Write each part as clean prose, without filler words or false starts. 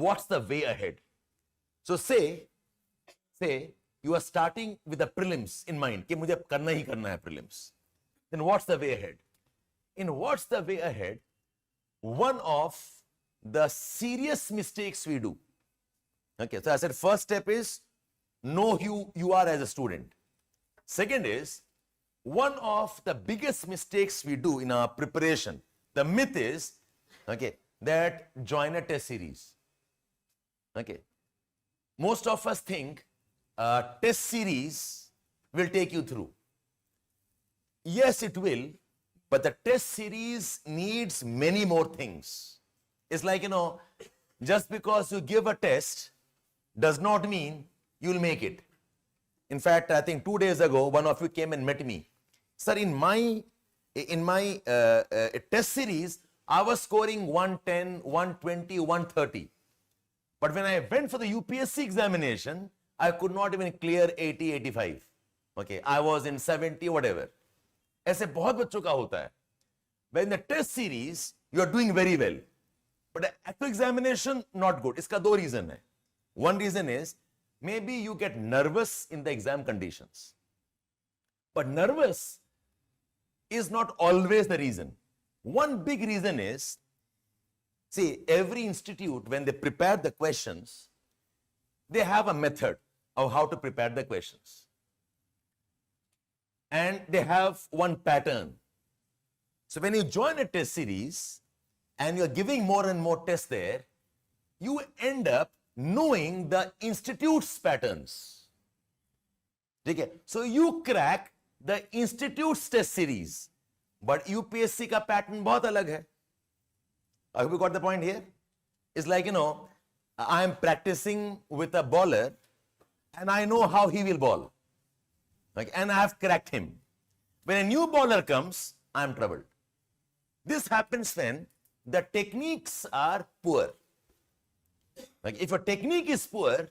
what's the way ahead? So say you are starting with the prelims in mind, कि मुझे करना ही करना है prelims. Then what's the way ahead? In what's the way ahead, one of the serious mistakes we do. Okay, so I said first step is know who you are as a student. Second is, one of the biggest mistakes we do in our preparation, the myth is, okay, that join a test series. Okay, most of us think test series will take you through. Yes, it will, but the test series needs many more things. It's like, just because you give a test does not mean you'll make it. In fact, I think 2 days ago, one of you came and met me. Sir, in my test series, I was scoring 110, 120, 130. But when I went for the UPSC examination, I could not even clear 80, 85. Okay, I was in 70, whatever. ऐसे बहुत बच्चों का होता है. But in the test series, you are doing very well. But the actual examination, not good. इसका दो reason है. One reason is, maybe you get nervous in the exam conditions. But nervous is not always the reason. One big reason is, see, every institute, when they prepare the questions, they have a method of how to prepare the questions. And they have one pattern. So when you join a test series and you're giving more and more tests there, you end up knowing the institute's patterns. Okay? So you crack the institute's test series, but UPSC ka pattern bahut alag hai. I hope you got the point here. It's like, I am practicing with a bowler and I know how he will bowl. And I have cracked him. When a new bowler comes, I am troubled. This happens when the techniques are poor. If your technique is poor,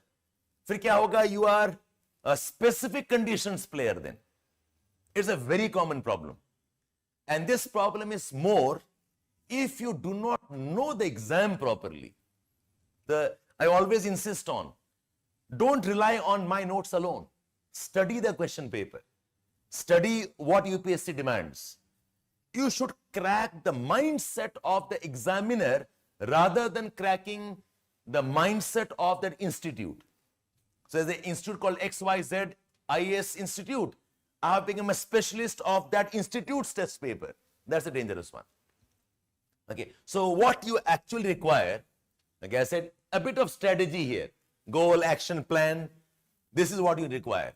फिर क्या होगा? You are a specific conditions player then. It's a very common problem. And this problem is more if you do not know the exam properly. I always insist on, don't rely on my notes alone. Study the question paper. Study what UPSC demands. You should crack the mindset of the examiner rather than cracking the mindset of that institute. So there's an institute called XYZ IAS Institute. I have become a specialist of that institute's test paper. That's a dangerous one. Okay, so what you actually require, like I said, a bit of strategy here. Goal, action plan. This is what you require.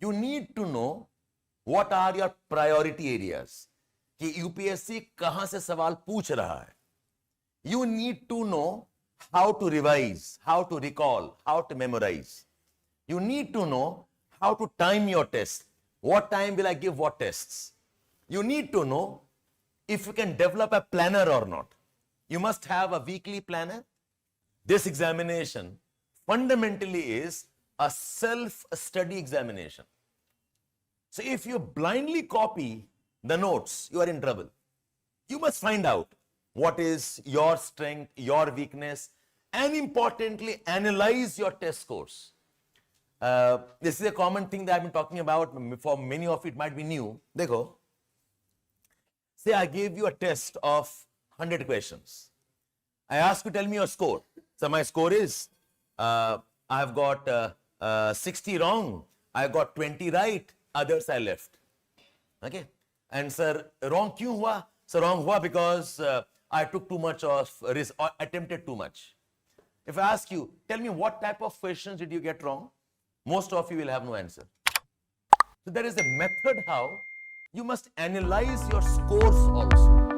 You need to know what are your priority areas. कि UPSC कहाँ से सवाल पूछ रहा है. You need to know how to revise, how to recall, how to memorize. You need to know how to time your test. What time will I give what tests? You need to know if you can develop a planner or not. You must have a weekly planner. This examination fundamentally is a self-study examination. So if you blindly copy the notes, you are in trouble. You must find out what is your strength, your weakness, and importantly, analyze your test scores. This is a common thing that I've been talking about. For many of it might be new. Dekho. Say I gave you a test of 100 questions. I ask you to tell me your score. So my score is, I've got 60 wrong, I got 20 right, others I left. Okay? And sir, wrong kyun hua? So wrong hua because I took too much of risk or attempted too much. If I ask you, tell me what type of questions did you get wrong? Most of you will have no answer. So there is a method how you must analyze your scores also.